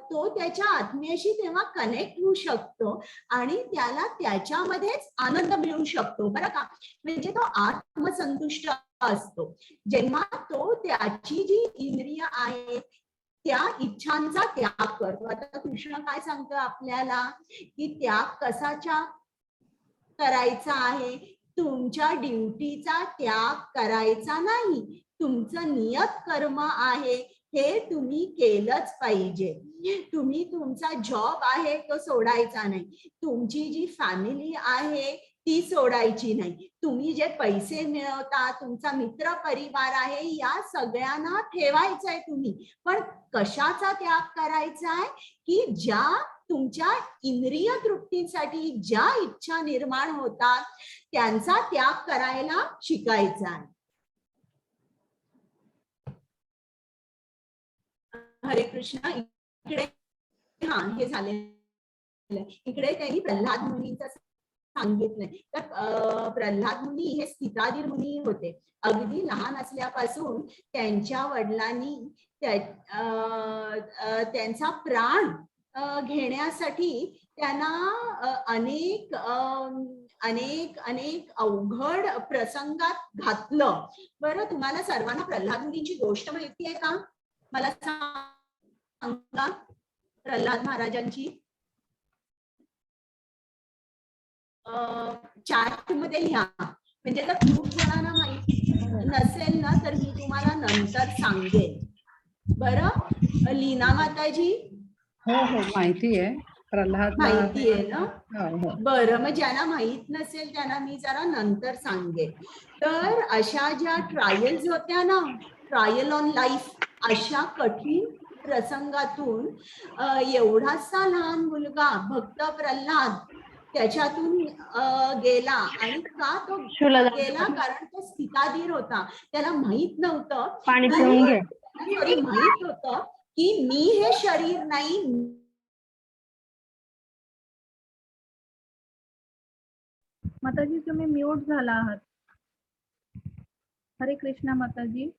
तो त्याच्या आत्म्याशी तेव्हा कनेक्ट होऊ शकतो आणि त्याला त्याच्यामध्येच आनंद मिळू शकतो. बरं का? म्हणजे तो आत्मसंतुष्ट असतो जेव्हा तो त्याची जी इंद्रिय आहे त्या इच्छांचा त्याग करतो. आता कृष्ण काय सांगतो आपल्याला की त्याग कसाचा करायचा आहे? तुमच्या ड्युटीचा त्याग करायचा नाही. तुमचं नियत कर्म आहे हे तुम्ही केलंच पाहिजे. तुम्ही तुमचा जॉब आहे तो सोडायचा नाही. तुमची जी फॅमिली आहे ती सोडायची नाही. तुम्ही जे पैसे मिळवता, तुमचा मित्र परिवार आहे, या सगळ्यांना ठेवायचं आहे तुम्ही. पण कशाचा त्याग करायचा आहे? की ज्या तुमच्या इंद्रिय तृप्तीसाठी ज्या इच्छा निर्माण होतात त्यांचा त्याग करायला शिकायचा आहे. हरे कृष्ण. इकडे हे झालेलं इकडे त्यांनी प्रल्हाद मुनीचं सांगितलंय. तर प्रल्हाद मुनी हे सीताधीर मुनी होते. अगदी लहान असल्यापासून त्यांच्या वडिलांनी त्यांचा प्राण घेण्यासाठी त्यांना अनेक अनेक अनेक अवघड प्रसंगात घातलं. बरं, तुम्हाला सर्वांना प्रल्हाद मुनीची गोष्ट माहिती आहे का? मला सांगा प्रल्हाद महाराजांची. चॅट मध्ये लिहा, म्हणजे जर खूप जणांना माहिती नसेल ना तर मी तुम्हाला नंतर सांगेन. बरं लीना माताजी? हो हो माहिती आहे. प्रल्हाद माहिती आहे ना? हो. बरं, मग ज्यांना माहित नसेल त्यांना मी जरा नंतर सांगेन. तर अशा ज्या ट्रायल्स होत्या ना, ट्रायल ऑन लाईफ, अशा कठीण प्रसंगातून एवढासा लहान मुलगा भक्त प्रल्हाद त्याच्यातून गेला. आणि का तो गेला? कारण तो स्थिताधीर होता. त्याला माहित नव्हतं, सॉरी, माहित होतं की मी हे शरीर नाही. माताजी तुम्ही म्यूट झाला आहात. हरे कृष्णा माताजी.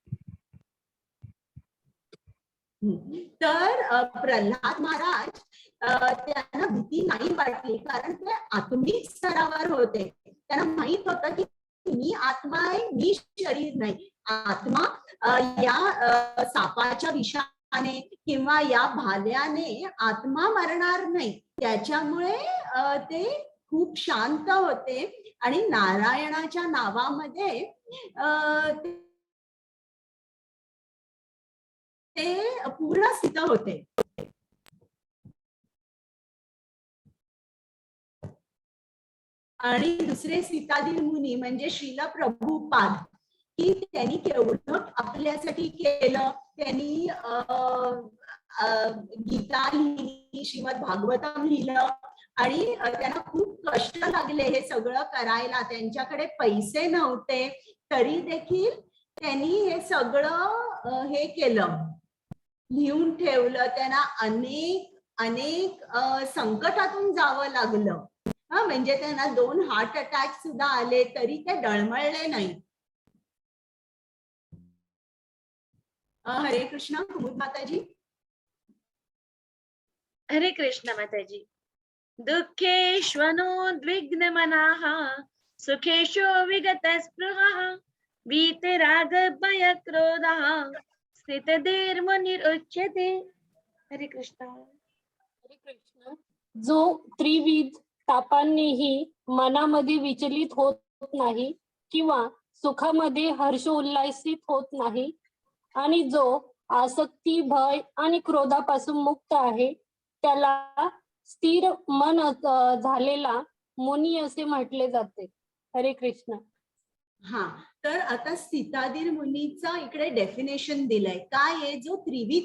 तर प्रल्हाद महाराज त्यांना भीती नाही वाटली, कारण ते आत्मिक स्तरावर होते. त्यांना माहित होतं की मी आत्मा आहे, मी शरीर नाही. आत्मा या सापाच्या विषाने किंवा या भाल्याने आत्मा मरणार नाही. त्याच्यामुळे ते खूप शांत होते आणि नारायणाच्या नावामध्ये ते पूर्ण स्थित होते. आणि दुसरे सीताधीर मुनी म्हणजे श्रील प्रभुपाद, की त्यांनी केवढं आपल्यासाठी केलं. त्यांनी गीता लिहिली, श्रीमद भागवतम लिहिलं आणि त्यांना खूप कष्ट लागले हे सगळं करायला. त्यांच्याकडे पैसे नव्हते तरी देखील त्यांनी हे सगळं हे केलं, लिहून ठेवलं. त्यांना अनेक संकटातून जावं लागलं. म्हणजे त्यांना 2 हार्ट अटॅक सुद्धा आले तरी ते डळमळले नाही. हरे कृष्ण कुमुद माताजी. हरे कृष्ण माताजी. दुःखेष्वनुद्विग्न मनाः सुखेषु विगत स्पृहः वीतराग भय क्रोधः स्थितधीर्मुनिरुच्यते. हरे कृष्ण. हरे कृष्ण. जो त्रिविध तापांनीही मनामध्ये विचलित होत नाही किंवा सुखामध्ये हर्ष उल्लासित होत नाही आणि जो आसक्ती, भय आणि क्रोधापासून मुक्त आहे त्याला स्थिर मन झालेला मुनी असे म्हटले जाते. हरे कृष्ण. हा, तर आता स्थिताधीर मुनीचा इकडे डेफिनेशन दिलंय. काय आहे? जो त्रिविध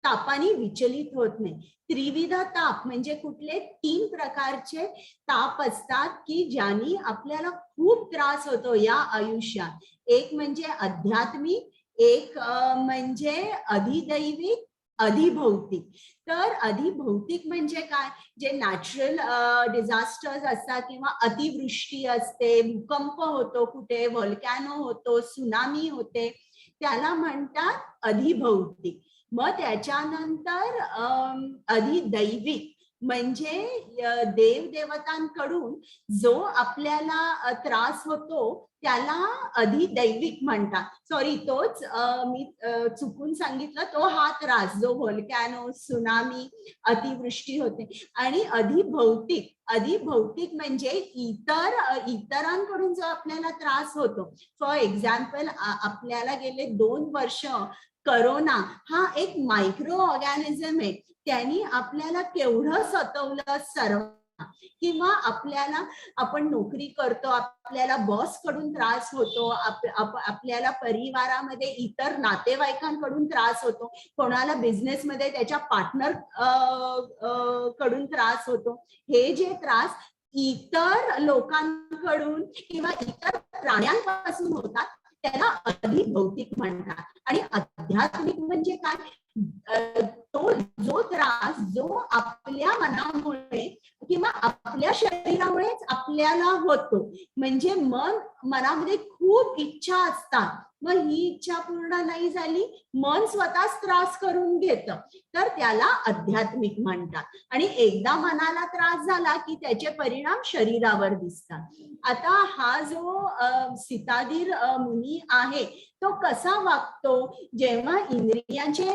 तापाने विचलित होत नाही. त्रिविध ताप म्हणजे कुठले? 3 प्रकारचे ताप असतात की ज्यांनी आपल्याला खूप त्रास होतो या आयुष्यात. एक म्हणजे आध्यात्मिक, एक म्हणजे अधिदैविक, अधिभौतिक. तर अधिभौतिक म्हणजे काय? जे नॅचरल डिझास्टर्स असतात किंवा अतिवृष्टी असते, भूकंप होतो, कुठे व्हॉल्कॅनो होतो, सुनामी होते, त्याला म्हणतात अधिभौतिक. मग त्याच्यानंतर अधिदैविक म्हणजे देवदेवतांकडून जो आपल्याला त्रास होतो त्याला अधिदैविक म्हणतात. सॉरी, तोच मी चुकून सांगितलं, तो हा त्रास जो व्हॉल्कॅनो, सुनामी, अतिवृष्टी होते. आणि अधिभौतिक म्हणजे इतरांकडून जो आपल्याला त्रास होतो. फॉर एक्झाम्पल, आपल्याला गेले 2 वर्ष करोना हा एक मायक्रो ऑर्गॅनिझम आहे. त्यांनी आपल्याला केवढं सतवलं सर्व. किंवा आपण नोकरी करतो, आपल्याला बॉस कडून त्रास होतो, आपल्याला परिवारामध्ये इतर नातेवाईकांकडून त्रास होतो, कोणाला बिझनेस मध्ये त्याच्या पार्टनर कडून त्रास होतो. हे जे त्रास इतर लोकांकडून किंवा इतर प्राण्यांपासून होतात त्याला अधिभौतिक म्हणतात. आणि आध्यात्मिक म्हणजे काय? तो जो त्रास जो आपल्या मनामुळे किंवा आपल्या शरीरामुळेच आपल्याला होतो. म्हणजे मनामध्ये खूप इच्छा असतात, मग ही इच्छा पूर्ण नाही झाली, मन स्वतःच त्रास करून घेतं, तर त्याला आध्यात्मिक म्हणतात. आणि एकदा मनाला त्रास झाला की त्याचे परिणाम शरीरावर दिसतात. आता हा जो सीताधीर मुनी आहे तो कसा वागतो? जेव्हा इंद्रियांचे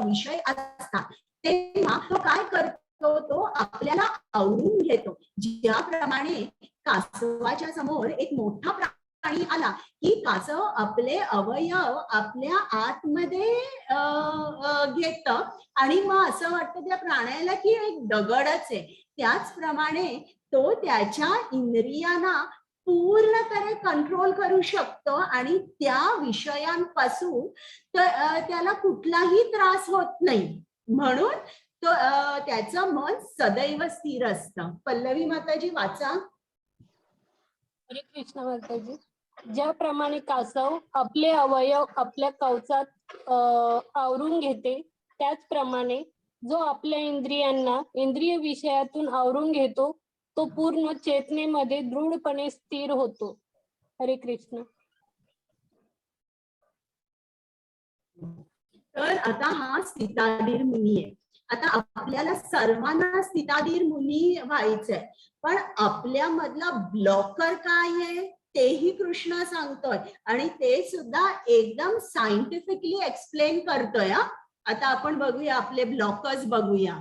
विषय असतात तेव्हा तो काय करतो? तो आपल्याला आवरून घेतो. ज्याप्रमाणे कासवाच्या समोर एक मोठा प्राणी आला की कासव आपले अवयव आपल्या आतमध्ये घेत आणि मग असं वाटतं त्या प्राण्याला की एक दगडच आहे. त्याचप्रमाणे तो त्याच्या इंद्रियांना पूर्णपणे कंट्रोल करू शकतो आणि त्या विषयांपासून त्याला कुठलाही त्रास होत नाही. म्हणून तो त्याचं मन सदैव स्थिर असतं. पल्लवी माताजी वाचा. हरे कृष्ण माताजी. ज्याप्रमाणे कासव आपले अवयव आपल्या कवचात आवरून घेते, त्याचप्रमाणे जो आपल्या इंद्रियांना इंद्रिय विषयातून आवरून घेतो तो पूर्ण चेतनेमध्ये दृढपणे स्थिर होतो. हरे कृष्ण. तर आता हा स्थिताधीर मुनी आहे. आता आपल्याला सर्वांना स्थिताधीर मुनी व्हायचंय, पण आपल्या मधला ब्लॉकर काय आहे तेही कृष्ण सांगतोय आणि ते सुद्धा एकदम सायंटिफिकली एक्सप्लेन करतोय. आता आपण बघूया, आपले ब्लॉकर्स बघूया.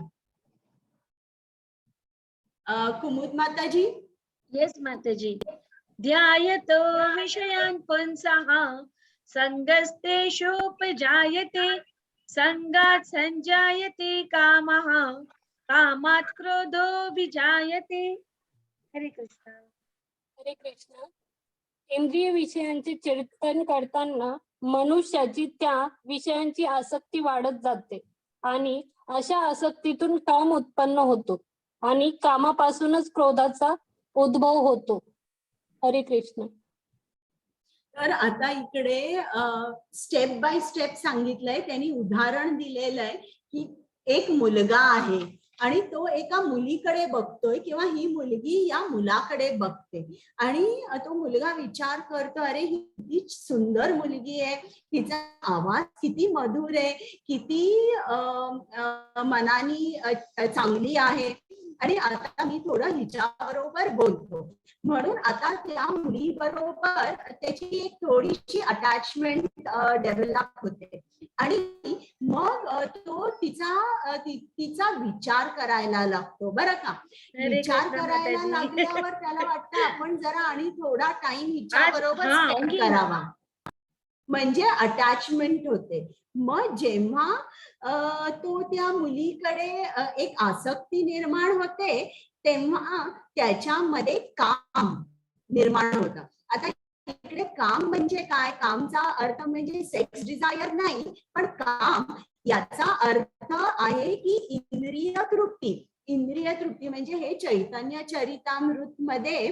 कुमुद माताजी. येस माताजी. ध्यायतो विषयान् पुंसः संगस्तेषोपजायते संगात् संजायते कामः कामात् क्रोधोऽभिजायते. हरे कृष्ण. हरे कृष्ण. इंद्रिय विषयांचे चिंतन करताना मनुष्याची त्या विषयांची आसक्ती वाढत जाते आणि अशा आसक्तीतून काम उत्पन्न होतो आणि कामापासूनच क्रोधाचा उद्भव होतो. हरे कृष्ण. तर आता इकडे स्टेप बाय स्टेप सांगितलंय, त्यांनी उदाहरण दिलेलं आहे की एक मुलगा आहे आणि तो एका मुलीकडे बघतोय किंवा ही मुलगी या मुलाकडे बघते आणि तो मुलगा विचार करतो, अरे ही किती सुंदर मुलगी आहे, तिचा आवाज किती मधुर आहे, किती मनानी चांगली आहे आणि आता मी थोडं हिच्याबरोबर बोलतो. म्हणून आता त्या मुलीबरोबर त्याची एक थोडीशी अटॅचमेंट डेव्हलप होते आणि मग तो तिचा विचार करायला लागतो. बरं का, विचार करायला लागल्यावर त्याला वाटतं आपण जरा आणि थोडा टाइम हिच्या बरोबर स्पेंड करावा, म्हणजे अटॅचमेंट होते. मग जेव्हा तो त्या मुलीकडे एक आसक्ती निर्माण होते तेव्हा त्याच्यामध्ये काम निर्माण होतं. आता इकडे काम म्हणजे काय, कामचा अर्थ म्हणजे सेक्स डिझायर नाही, पण काम याचा अर्थ आहे की इंद्रिय तृप्ती. इंद्रिय तृप्ती म्हणजे हे चैतन्य चरितामृत मध्ये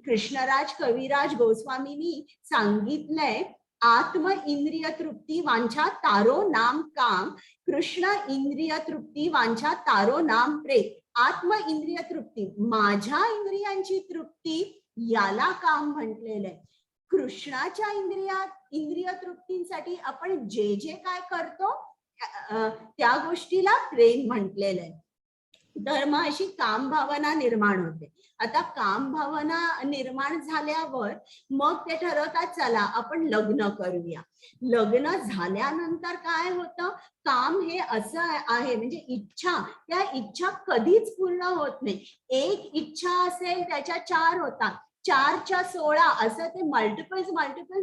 कृष्णराज कविराज गोस्वामींनी सांगितलंय, आत्म इंद्रिय तृप्ती वांछा तारो नाम काम, कृष्ण इंद्रिय तृप्ती वांछा तारो नाम प्रेम. आत्म इंद्रिय तृप्ती, माझ्या इंद्रियांची तृप्ती, याला काम म्हटलेलं आहे. कृष्णाच्या इंद्रिय तृप्तीसाठी आपण जे जे काय करतो त्या गोष्टीला प्रेम म्हटलेलं आहे. तर मग अशी काम भावना निर्माण होते. आता काम भावना निर्माण झाल्यावर मग ते ठरवतात, चला आपण लग्न करूया. लग्न झाल्यानंतर काय होतं, काम हे असं आहे म्हणजे इच्छा, त्या इच्छा कधीच पूर्ण होत नाही. एक इच्छा असेल त्याच्या 4 होतात, 4च्या 16 असं ते मल्टिपल्स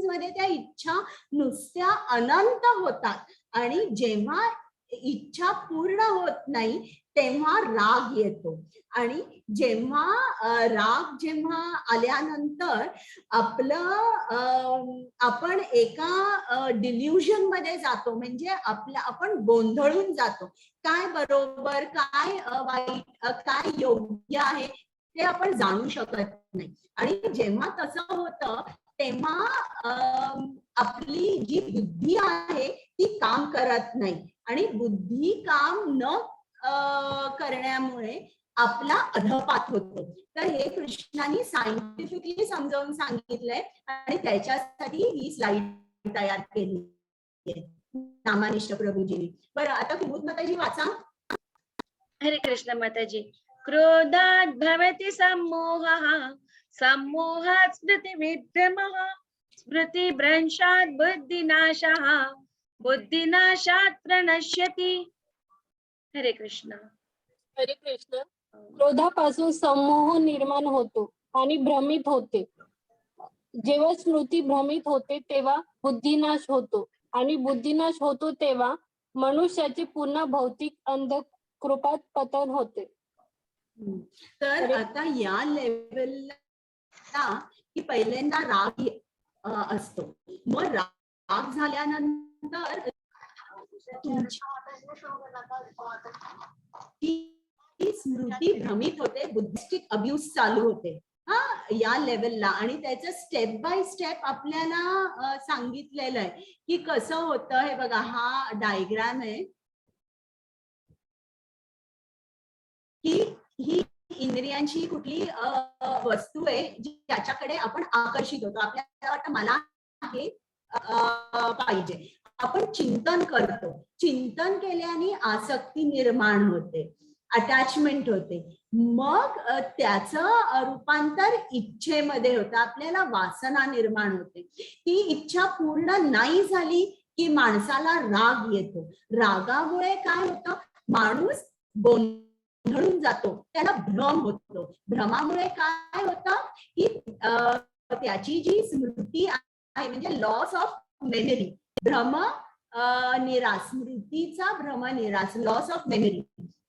मध्ये त्या इच्छा नुसत्या अनंत होतात आणि जेव्हा इच्छा पूर्ण होत नाही तेव्हा राग येतो आणि जेव्हा राग आल्यानंतर आपण एका डिल्युजन मध्ये जातो, म्हणजे आपण गोंधळून जातो. काय बरोबर, काय वाईट, काय योग्य आहे ते आपण जाणू शकत नाही. आणि जेव्हा तसं होतं तेव्हा आपली जी बुद्धी आहे ती काम करत नाही आणि बुद्धी काम न करण्यामुळे आपला अधपात होतो. तर हे कृष्णाने सायंटिफिकली समजावून सांगितलंय आणि त्याच्यासाठी ही स्लाइड तयार केली आहे नामानिष्ठ प्रभूजींनी. बरं, आता कुमुद माताजी वाचा. हरे कृष्ण माताजी. क्रोधात् भवति सम्मोहः सम्मोहात् स्मृतिविभ्रमः स्मृतिभ्रंशात् बुद्धिनाशः बुद्धिनाशात् प्रणश्यति. हरे कृष्ण. हरे कृष्ण. क्रोधापासून संमोह निर्माण होतो आणि भ्रमित होते. जेव्हा स्मृती भ्रमित होते तेव्हा बुद्धिनाश होतो आणि बुद्धिनाश होतो तेव्हा मनुष्याचे पुन्हा भौतिक अंधकृपात पतन होते. तर आता या लेवलला की पहिल्यांदा राग असतो, मग राग झाल्यानंतर तुमची स्मृती भ्रमित होते, बुद्धिस्टिक अब्यूज चालू होते या लेवलला. आणि त्याचं स्टेप बाय स्टेप आपल्याला सांगितलेलं आहे की कसं होतं. हे बघा, हा डायग्राम आहे की ही इंद्रियांची कुठली वस्तू आहे ज्याच्याकडे आपण आकर्षित होतो. आपल्याला वाटतं मला हे पाहिजे, आपण चिंतन करतो. चिंतन केल्याने आसक्ती निर्माण होते, अटॅचमेंट होते. मग त्याचं रूपांतर इच्छेमध्ये होतं, आपल्याला वासना निर्माण होते. ती इच्छा पूर्ण नाही झाली की माणसाला राग येतो. रागामुळे काय होतं, माणूस गोंधळून जातो, त्याला भ्रम होतो. भ्रमामुळे काय होतं की त्याची जी स्मृती आहे, म्हणजे लॉस ऑफ मेमरी, भ्रम निराश, स्मृतीचा भ्रम निराश, लॉस ऑफ मेमरी.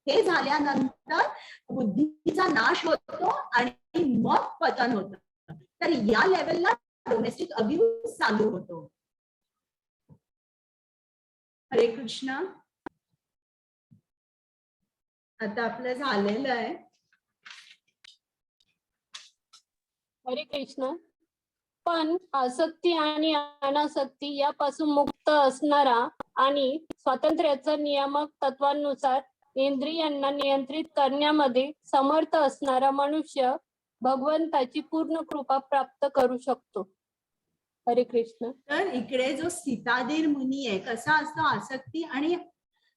हे झाल्यानंतर बुद्धीचा नाश होतो आणि मग पतन होतं. तर या लेवलला डोमेस्टिक अब्यूज चालू होतो. हरे कृष्ण. आता आपलं झालेलं आहे. हरे कृष्ण. पण आसक्ती आणि अनासक्ती यापासून मुक्त असणारा आणि स्वातंत्र्याच्या नियामक तत्वांनुसार इंद्रियांना नियंत्रित करण्यामध्ये समर्थ असणारा मनुष्य भगवंताची पूर्ण कृपा प्राप्त करू शकतो. हरे कृष्ण. तर इकडे जो स्थिताधीर मुनी आहे, कसा असतो, आसक्ती आणि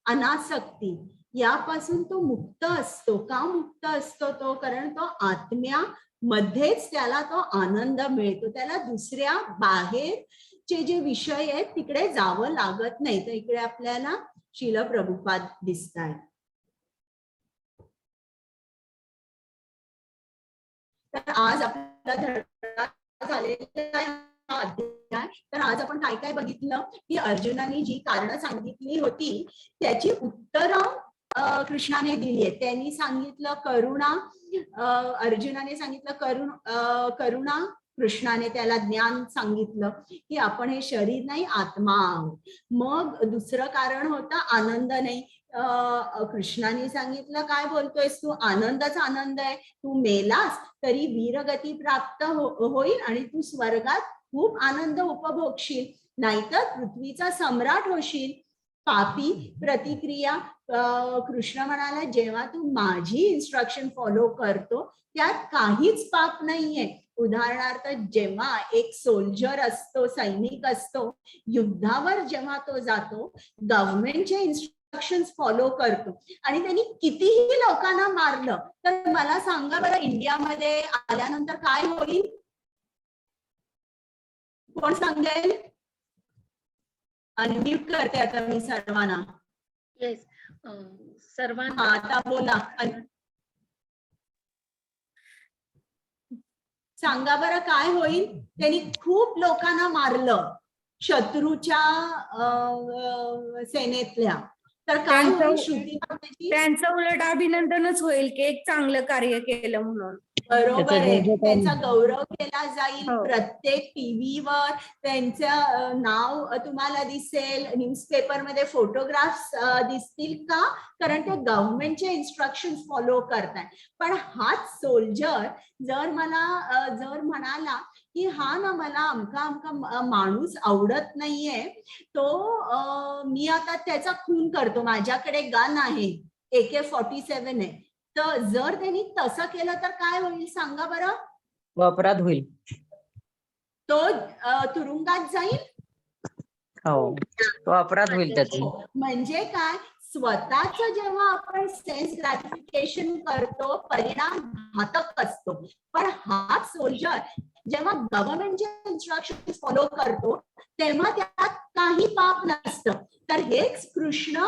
अनासक्ती यापासून तो मुक्त असतो. का मुक्त असतो तो? कारण तो आत्म्या मध्येच त्याला तो आनंद मिळतो. त्याला दुसऱ्या बाहेरचे जे विषय आहेत तिकडे जावं लागत नाही. तर इकडे आपल्याला श्रील प्रभुपाद दिसतायत. तर आज आपला धडा झालेला अध्याय. तर आज आपण काय काय बघितलं की अर्जुनाने जी कारणं सांगितली होती त्याची उत्तरं कृष्णाने दिली आहे. त्यांनी सांगितलं करुणा, अर्जुनाने सांगितलं करुणा, कृष्णाने त्याला ज्ञान सांगितलं की आपण हे शरीर नाही आत्मा आहोत. मग दुसरं कारण होतं आनंद नाही. कृष्णाने सांगितलं काय बोलतोयस तू, आनंदच आनंद आहे, तू मेलास तरी वीरगती प्राप्त होईल आणि तू स्वर्गात खूप आनंद उपभोगशील, नाहीतर पृथ्वीचा सम्राट होशील. पापी प्रतिक्रिया, कृष्ण म्हणाला जेव्हा तू माझी इन्स्ट्रक्शन फॉलो करतो त्यात काहीच पाप नाहीये. उदाहरणार्थ जेव्हा एक सोल्जर असतो, सैनिक असतो, युद्धावर जेव्हा तो जातो, गव्हर्नमेंटचे इन्स्ट्रक्शन फॉलो करतो आणि त्यांनी कितीही लोकांना मारलं तर मला सांगा बरं, इंडियामध्ये आल्यानंतर काय होईल? कोण सांगेल? अनम्यूट करते आता मी सर्वांना. येस, सर्वांना आता बोला, सांगा बरं काय होईल? त्यांनी खूप लोकांना मारलं शत्रूच्या सेनेतल्या, तर काय होईल? श्रुती मातेची त्यांचं उलट अभिनंदनच होईल की एक चांगलं कार्य केलं म्हणून. बरोबर आहे, त्यांचा गौरव केला जाईल. प्रत्येक टीव्हीवर त्यांचं नाव तुम्हाला दिसेल, न्यूजपेपर मध्ये फोटोग्राफ्स दिसतील. का? कारण ते गव्हर्नमेंटचे इन्स्ट्रक्शन फॉलो करताय. पण हाच सोल्जर जर म्हणाला की हा ना मला अमका माणूस आवडत नाहीये, तो मी आता त्याचा खून करतो, माझ्याकडे गन आहे, AK-47 आहे. तर जर त्यांनी तसं केलं तर काय होईल सांगा बरं? अपराध होईल, तो तुरुंगात जाईल. हो, तो अपराध होईल त्याचा. म्हणजे काय, स्वतःच जेव्हा आपण सेन्स ग्रॅटिफिकेशन करतो परिणाम घातक असतो. पण हा सोल्जर जेव्हा गव्हर्नमेंटचे इन्स्ट्रक्शन फॉलो करतो तेव्हा त्यात काही पाप नसतं. तर हेच कृष्ण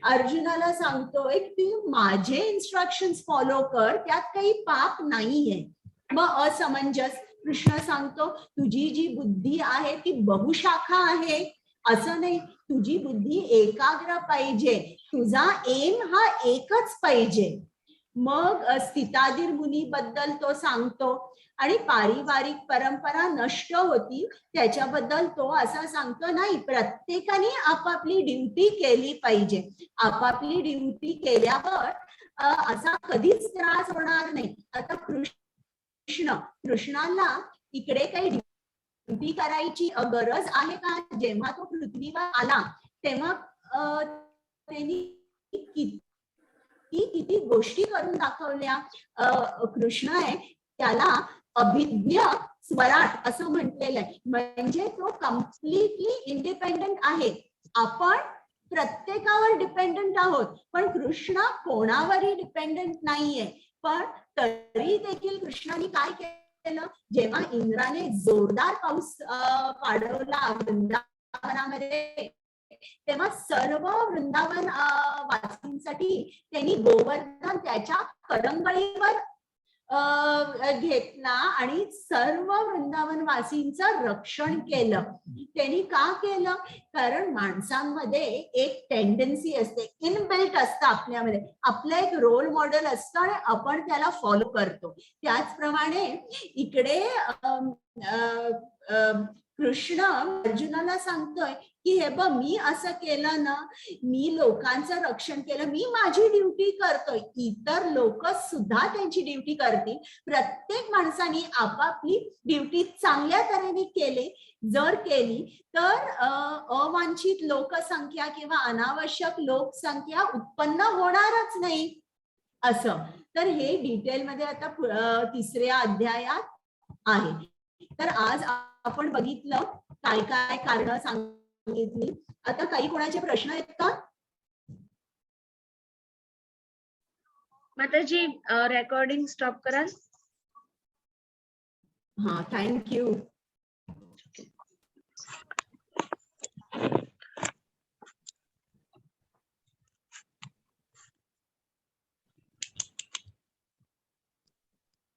अर्जुनाला सांगतोय की माझे इन्स्ट्रक्शन फॉलो कर, त्यात काही पाप नाहीये. मग असमंजस, कृष्ण सांगतो तुझी जी बुद्धी आहे ती बहुशाखा आहे, असं नाही. तुझी बुद्धी एकाग्र पाहिजे, तुझा एम हा एकच पाहिजे. मग स्थिताधीर मुनी बद्दल तो सांगतो आणि पारिवारिक परंपरा नष्ट होती त्याच्याबद्दल तो असा सांगतो, नाही, प्रत्येकाने आपापली ड्युटी केली पाहिजे. आपापली ड्युटी केल्यावर असा कधीच त्रास होणार नाही. आता कृष्णाला इकडे काही ड्युटी करायची गरज आहे का? जेव्हा तो पृथ्वीवर आला तेव्हा त्यांनी किती गोष्टी करून दाखवल्या. कृष्ण आहे त्याला अभिज्ञ स्वराट असं म्हटलेलं आहे, म्हणजे तो कम्प्लिटली इंडिपेंडंट आहे. आपण प्रत्येकावर डिपेंडंट आहोत, पण कृष्ण कोणावरही डिपेंडंट नाहीये. पण तरी देखील कृष्णाने काय केलं, जेव्हा इंद्राने जोरदार पाऊस पाडवला वृंदावनामध्ये, तेव्हा सर्व वृंदावन वासींसाठी त्यांनी गोवर्धन त्याच्या करंगळीवर घेतला आणि सर्व वृंदावन वासींचं रक्षण केलं. त्यांनी का केलं? कारण माणसांमध्ये एक टेंडन्सी असते, इनबिल्ट असतं आपल्यामध्ये, आपलं एक रोल मॉडेल असतं आणि आपण त्याला फॉलो करतो. त्याचप्रमाणे इकडे कृष्ण अर्जुनाला सांगतोय की हे बघ, मी असं केलं ना, मी लोकांचं रक्षण केलं, मी माझी ड्युटी करतोय, इतर लोक सुद्धा त्यांची ड्युटी करतील. प्रत्येक माणसाने आपापली ड्युटी चांगल्या तऱ्हेने केली तर अवांछित लोकसंख्या किंवा अनावश्यक लोकसंख्या उत्पन्न होणारच नाही असं. तर हे डिटेलमध्ये आता 3ऱ्या अध्यायात आहे. तर आज आपण बघितलं काय काय कारण सांगितली. आता काही कोणाचे प्रश्न आहेत का? माताजी रेकॉर्डिंग स्टॉप कराल? हा, थँक्यू.